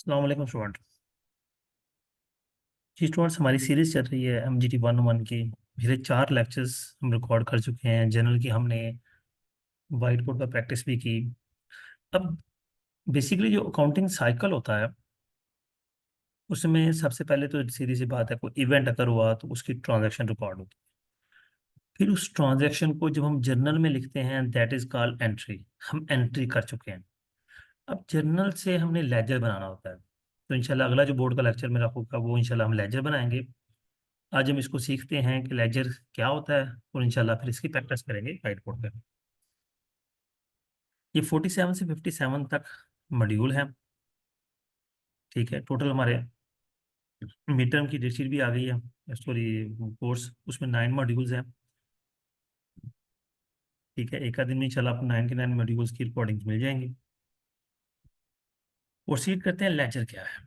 अस्सलाम वालेकुम स्टूडेंट। जी स्टूडेंट्स, हमारी सीरीज चल रही है MGT 101 की। पिछले 4 लेक्चर्स हम रिकॉर्ड कर चुके हैं। जनरल की हमने वाइट बोर्ड पर प्रैक्टिस भी की। अब बेसिकली जो अकाउंटिंग साइकिल होता है उसमें सबसे पहले तो सीधी सी बात है, कोई इवेंट अगर हुआ तो उसकी ट्रांजैक्शन रिकॉर्ड होती है। फिर उस ट्रांजैक्शन को जब हम जर्नल में लिखते हैं दैट इज कॉल्ड एंट्री। हम एंट्री कर चुके हैं। अब जर्नल से हमने लेजर बनाना होता है। तो इंशाल्लाह अगला जो बोर्ड का लेक्चर मेरा होगा वो इंशाल्लाह हम लेजर बनाएंगे। आज हम इसको सीखते हैं कि लेजर क्या होता है और इंशाल्लाह फिर इसकी प्रैक्टिस करेंगे व्हाइट बोर्ड पे। ये 47 से 57 तक मॉड्यूल है। ठीक है, टोटल हमारे मिड टर्म की डेटशीट भी आ गई है, सॉरी कोर्स, उसमें 9 मॉड्यूल्स हैं। ठीक है, एक आध दिन में इंशाल्लाह आपको 9 के 9 मॉड्यूल्स की रिकॉर्डिंग्स मिल जाएंगी। प्रोसीड करते हैं, लेजर क्या है,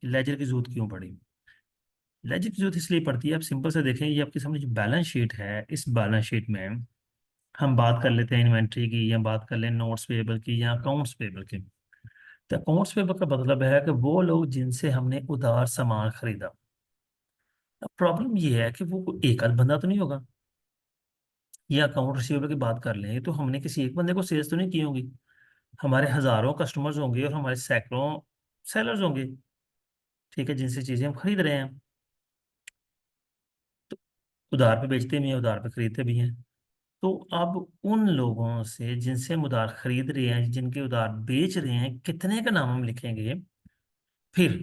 लेजर की जरूरत क्यों पड़ी। लेजर की जरूरत इसलिए पड़ती है, आप सिंपल से देखें, ये आपके सामने जो बैलेंस शीट है, इस बैलेंस शीट में हम बात कर लेते हैं इन्वेंट्री की, या बात कर लें नोट्स पेबल की, या अकाउंट्स पेबल की। तो अकाउंट्स पेबल का मतलब है कि वो लोग जिनसे हमने उधार सामान खरीदा। अब प्रॉब्लम ये है कि वो कोई एक आध बंदा तो नहीं होगा। ये अकाउंट रिसीवेबल की बात कर लें तो हमने किसी एक बंदे को सेल्स तो नहीं की होगी। हमारे हजारों कस्टमर्स होंगे और हमारे सैकड़ों सेलर्स होंगे। ठीक है, जिनसे चीजें हम खरीद रहे हैं। तो उधार पे बेचते भी हैं, उधार पे खरीदते भी हैं। तो अब उन लोगों से जिनसे हम उधार खरीद रहे हैं, जिनके उधार बेच रहे हैं, कितने का नाम हम लिखेंगे। फिर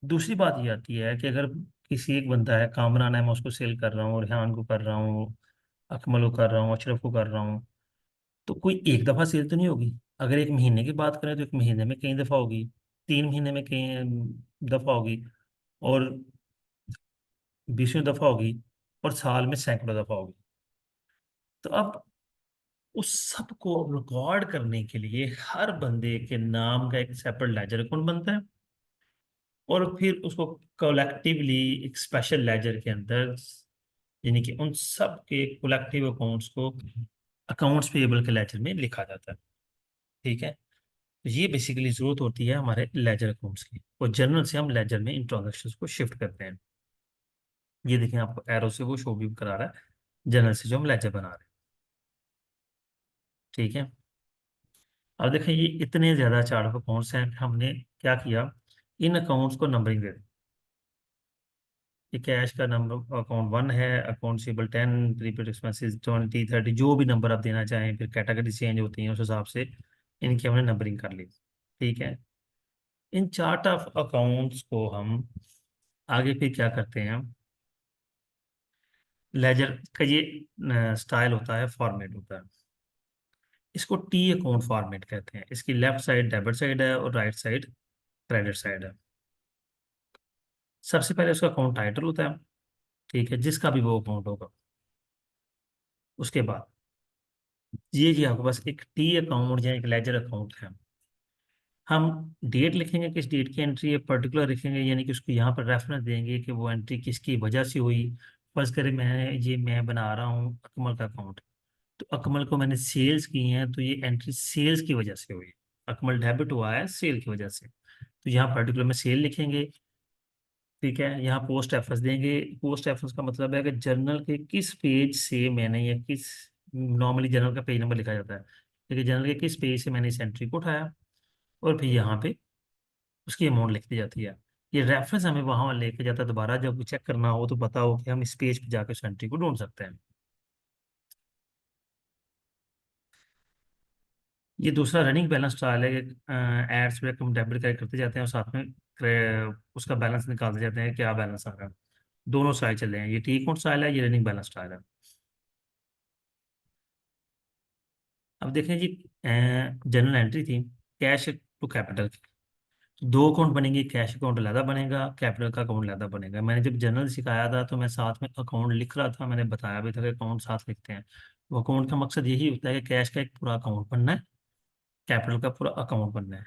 दूसरी बात ये आती है कि अगर किसी एक बंदा है, कामरान है, मैं उसको सेल कर रहा हूँ, रेहान को कर रहा हूँ, अकमल को कर रहा हूँ, अशरफ को कर रहा हूँ, तो कोई एक दफा सेल तो नहीं होगी। अगर एक महीने की बात करें तो एक महीने में कई दफा होगी, 3 महीने में कई दफा होगी, और 20वीं दफा होगी, और साल में सैकड़ों दफा होगी। तो अब उस सब को रिकॉर्ड करने के लिए हर बंदे के नाम का एक सेपरेट लेजर अकाउंट बनता है, और फिर उसको कलेक्टिवली एक स्पेशल लेजर के अंदर, यानी कि उन सब के कलेक्टिव अकाउंट्स को अकाउंट्स पेएबल के लेजर में लिखा जाता है। ठीक है, तो ये बेसिकली जरूरत होती है हमारे लेजर अकाउंट्स की, और जर्नल से हम लेजर में इन ट्रांजेक्शन्स को शिफ्ट करते हैं। ये देखें, आपको एरो से वो शो भी करा रहा है, जर्नल से जो हम लेजर बना रहे हैं। ठीक है, अब देखें, ये इतने ज्यादा चार्ट ऑफ अकाउंट्स हैं, हमने क्या किया, इन अकाउंट्स को नंबरिंग दे दी। ये कैश का नंबर अकाउंट 1 है, अकाउंट सिबल 10, प्रीपेड एक्सपेंसेस 20, 30, जो भी नंबर आप देना चाहें, फिर कैटेगरी चेंज होती हैं, उस हिसाब से इनकी हमने नंबरिंग कर ली। ठीक है, इन चार्ट ऑफ अकाउंट्स को हम आगे फिर क्या करते हैं, लेजर का ये स्टाइल होता है, फॉर्मेट होता है। इसको टी अकाउंट फॉर्मेट कहते हैं। इसकी लेफ्ट साइड डेबिट साइड है और राइट साइड क्रेडिट साइड है। सबसे पहले उसका अकाउंट टाइटल होता है। ठीक है, जिसका भी वो अकाउंट होगा। उसके बाद ये आपके पास एक टी अकाउंट या एक लेजर अकाउंट है। हम डेट लिखेंगे, किस डेट की एंट्री है, पर्टिकुलर लिखेंगे, यानी कि उसको यहाँ पर रेफरेंस देंगे कि वो एंट्री किसकी वजह से हुई। फर्ज करें मैं बना रहा हूँ अकमल का अकाउंट, तो अकमल को मैंने सेल्स की हैं, तो ये एंट्री सेल्स की वजह से हुई। अकमल डेबिट हुआ है सेल की वजह से, तो यहाँ पर्टिकुलर में सेल लिखेंगे। ठीक है, यहाँ पोस्ट रेफरेंस देंगे। पोस्ट रेफरेंस का मतलब है कि जर्नल के किस पेज से मैंने, या किस, नॉर्मली जर्नल का पेज नंबर लिखा जाता है, लेकिन जर्नल के किस पेज से मैंने इस एंट्री को उठाया, और फिर यहाँ पे उसकी अमाउंट लिख दी जाती है। ये रेफरेंस हमें वहां लेके जाता है, दोबारा जब चेक करना हो तो पता हो कि हम इस पेज पे जाकर उस एंट्री को ढूंढ सकते हैं। ये दूसरा रनिंग बैलेंस ट्रायल है। एड्स पे हम डेबिट क्रेडिट करते जाते हैं और साथ में उसका बैलेंस निकालते जाते हैं, क्या बैलेंस आ रहा है। दोनों स्टाइल चल रहे हैं, ये टी अकाउंट स्टाइल है, ये रनिंग बैलेंस स्टाइल है। अब देखें जी, जनरल एंट्री थी कैश टू कैपिटल। दो अकाउंट बनेंगे, कैश अकाउंट अलहदा बनेगा, कैपिटल का अकाउंट अलहदा बनेगा। मैंने जब जनरल सिखाया था तो मैं साथ में अकाउंट लिख रहा था, मैंने बताया भी था कि अकाउंट साथ लिखते हैं। वो अकाउंट का मकसद यही होता है कि कैश का एक पूरा अकाउंट बनना है, कैपिटल का पूरा अकाउंट बनना है।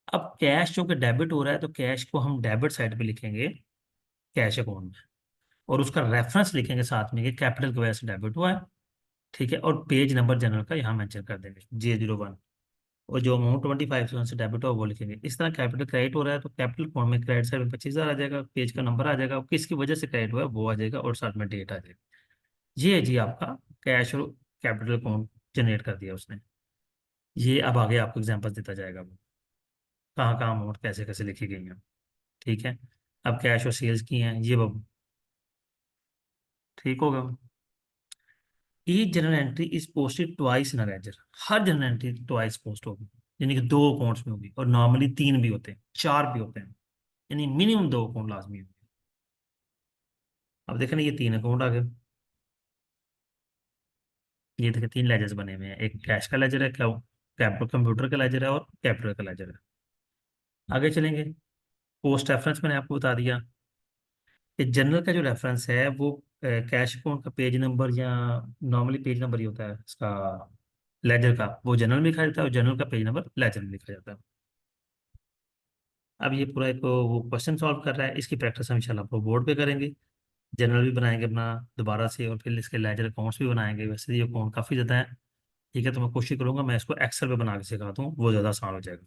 अब कैश जो कि डेबिट हो रहा है, तो कैश को हम डेबिट साइड पे लिखेंगे कैश अकाउंट में, और उसका रेफरेंस लिखेंगे साथ में कि कैपिटल की वजह से डेबिट हुआ है। ठीक है, और पेज नंबर जनरल का यहाँ मेंशन कर देंगे J01। और जो अमाउंट 25,000 से डेबिट हो वो लिखेंगे। इस तरह कैपिटल क्रेडिट हो रहा है तो कैपिटल फॉर्म में क्रेडिट साइड में 25,000 आ जाएगा, पेज का नंबर आ जाएगा, और किसकी वजह से क्रेडिट हुआ है वो आ जाएगा, और साथ में डेट आ जाएगा। ये है जी आपका कैश और कैपिटल अकाउंट जनरेट कर दिया उसने। ये अब आगे आपको एग्जांपल देता जाएगा वो कहाँ कहाँ अमाउंट कैसे कैसे लिखी गई है। ठीक है। अब कैश और सेल्स की हैं ये अब ठीक होगा। Each general entry is posted twice in ledger. हर जनरल एंट्री ट्वाइस पोस्ट होगी, यानी कि दो अकाउंट्स में होगी, और नॉर्मली तीन भी होते हैं, चार भी होते हैं, यानी मिनिमम दो अकाउंट लाजमी होंगे। अब देखें ना, ये तीन अकाउंट आ गए। ये देखिए तीन लेजर्स बने हुए हैं, एक कैश का लेजर है, क्या कैपिटल कंप्यूटर का लेजर है, और कैपिटल का लेजर है। आगे चलेंगे। पोस्ट रेफरेंस मैंने आपको बता दिया कि जनरल का जो रेफरेंस है वो कैश अकाउंट का पेज नंबर, या नॉर्मली पेज नंबर ही होता है इसका लेजर का, वो जनरल में लिखा जाता है, और जनरल का पेज नंबर लेजर में लिखा जाता है। अब ये पूरा एक वो क्वेश्चन सॉल्व कर रहा है, इसकी प्रैक्टिस हम इंशाल्लाह आपको बोर्ड पे करेंगे। जनरल भी बनाएंगे अपना दोबारा से, और फिर इसके लेजर अकाउंट्स भी बनाएंगे। वैसे ये अकाउंट काफ़ी ज़्यादा है। ठीक है, तो मैं कोशिश करूंगा मैं इसको एक्सेल पे बना के सिखा दूँ, वो ज़्यादा आसान हो जाएगा।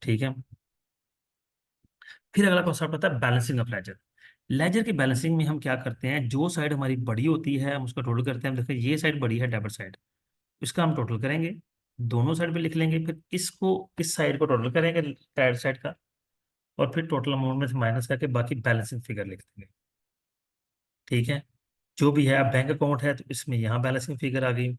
ठीक है। फिर अगला कॉन्सेप्ट आता है बैलेंसिंग ऑफ लेजर। लेजर की बैलेंसिंग में हम क्या करते हैं, जो साइड हमारी बड़ी होती है हम उसका टोटल करते हैं। हम देखिए ये साइड बड़ी है, डेबिट साइड, इसका हम टोटल करेंगे, दोनों साइड पे लिख लेंगे, फिर इसको इस साइड को टोटल करेंगे क्रेडिट साइड का, और फिर टोटल अमाउंट में से माइनस करके बाकी बैलेंसिंग फिगर लिख देंगे। ठीक है। जो भी है, अब बैंक अकाउंट है तो इसमें यहाँ बैलेंसिंग फिगर आ गई।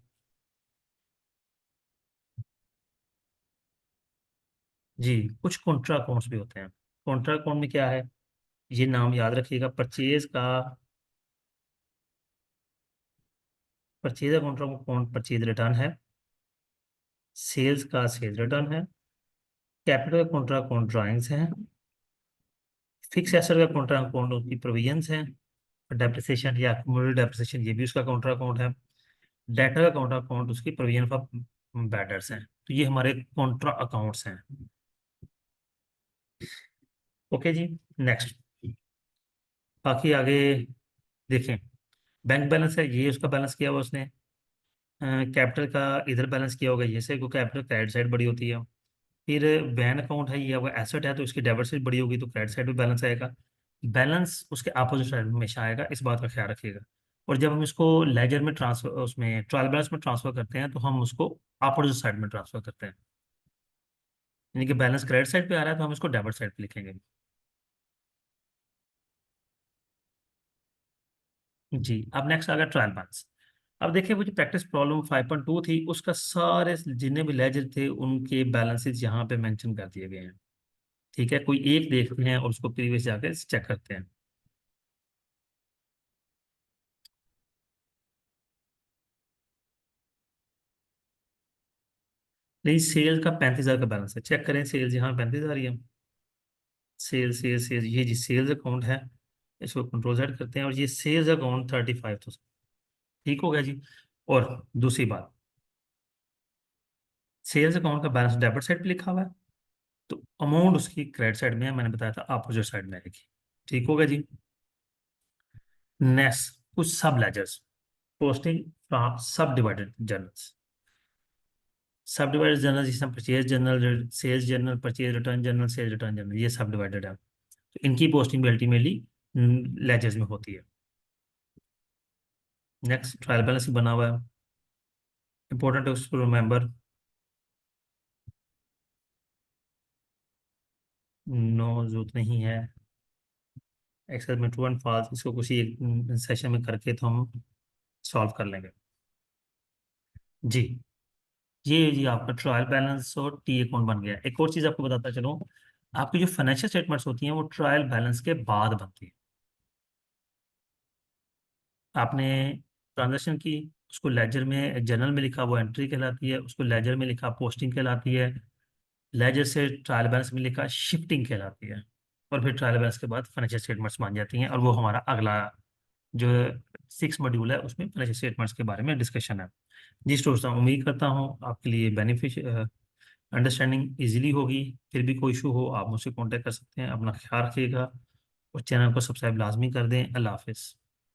जी, कुछ कॉन्ट्रा अकाउंट्स भी होते हैं। कॉन्ट्रा अकाउंट में क्या है, ये नाम याद रखिएगा, परचेज का, purchase account account purchase return है, सेल्स का सेल्स रिटर्न है, कैपिटल का कॉन्ट्रा अकाउंट ड्राइंग्स हैं, फिक्स एसेट का कॉन्ट्रा अकाउंट उसकी प्रोविजंस हैं, डेप्रिसिएशन या एक्यूमुलेटेड डेप्रिसिएशन ये भी उसका काउंटर अकाउंट है, डेटा का काउंटर अकाउंट उसकी प्रोविजन फॉर बैडर्स हैं। तो ये हमारे कॉन्ट्रा अकाउंट्स हैं। ओके जी। नेक्स्ट, बाकी आगे देखें। बैंक बैलेंस है, ये उसका बैलेंस किया हुआ उसने। कैपिटल का इधर बैलेंस किया होगा ये से, क्योंकि कैपिटल क्रेडिट साइड बड़ी होती है। फिर वैन अकाउंट है, ये अगर एसेट है तो इसकी डेबिट साइड बड़ी होगी तो क्रेडिट साइड भी बैलेंस आएगा। बैलेंस उसके अपोजिट साइड में हमेशा आएगा, इस बात का ख्याल रखिएगा। और जब हम इसको लेजर में ट्रांसफर, उसमें ट्रायल बैलेंस में ट्रांसफर करते हैं तो हम उसको अपोजिट साइड में ट्रांसफर करते हैं, यानी कि बैलेंस क्रेडिट साइड पे आ रहा है तो हम इसको डेबिट साइड पे लिखेंगे। जी, अब नेक्स्ट आ गया ट्रायल बैलेंस। अब देखिए वो जो प्रैक्टिस प्रॉब्लम 5.2 थी, उसका सारे जितने भी लेजर थे उनके बैलेंसेस यहाँ पे मेंशन कर दिए गए हैं। ठीक है, कोई एक देखते हैं और उसको प्रीवियस जाकर चेक करते हैं। नहीं, सेल का 35,000 का बैलेंस है, चेक करें, सेल्स यहाँ 35,000 ही है। सेल्स ये जी सेल्स अकाउंट है, इसको कंट्रोल सेट करते हैं, और ये सेल्स अकाउंट 35,000। ठीक हो गया जी। और दूसरी बात, सेल्स अकाउंट का बैलेंस डेबिट साइड पे लिखा हुआ है, तो अमाउंट उसकी क्रेडिट साइड में है, मैंने बताया था अपोजिट साइड में आएगी। ठीक हो गया जी। नेक्स्ट, कुछ sub ledgers, posting from sub divided journals. Sub divided journal जिसमें purchase journal, sales journal, purchase return journal, sales return journal, ये सब डिवाइडेड है, तो इनकी पोस्टिंग भी अल्टीमेटली लेजर्स में होती है। नेक्स्ट, ट्रायल बैलेंस बना हुआ है, इंपॉर्टेंट है उसको रिमेंबर। नो जरूरत नहीं है, एक्सेल में ट्रू एंड फॉल्स, इसको किसी एक सेशन में करके तो हम सॉल्व कर लेंगे। जी, ये जी आपका ट्रायल बैलेंस और टी अकाउंट बन गया। एक और चीज़ आपको बताता चलो, आपकी जो फाइनेंशियल स्टेटमेंट्स होती हैं वो ट्रायल बैलेंस के बाद बनती है। आपने ट्रांजैक्शन की, उसको लेजर में जनरल में लिखा वो एंट्री कहलाती है, उसको लेजर में लिखा पोस्टिंग कहलाती है, लेजर से ट्रायल बैलेंस में लिखा शिफ्टिंग कहलाती है, और फिर ट्रायल बैलेंस के बाद फाइनेंशियल स्टेटमेंट्स बन जाती हैं, और वो हमारा अगला जो 6 मॉड्यूल है उसमें फाइनेंशियल स्टेटमेंट्स के बारे में डिस्कशन है। जी दोस्तों, उम्मीद करता हूँ आपके लिए बेनिफिश अंडरस्टैंडिंग इजीली होगी। फिर भी कोई इशू हो आप मुझसे कांटेक्ट कर सकते हैं। अपना ख्याल रखिएगा, और चैनल को सब्सक्राइब लाजमी कर दें। अल्लाह हाफिज़।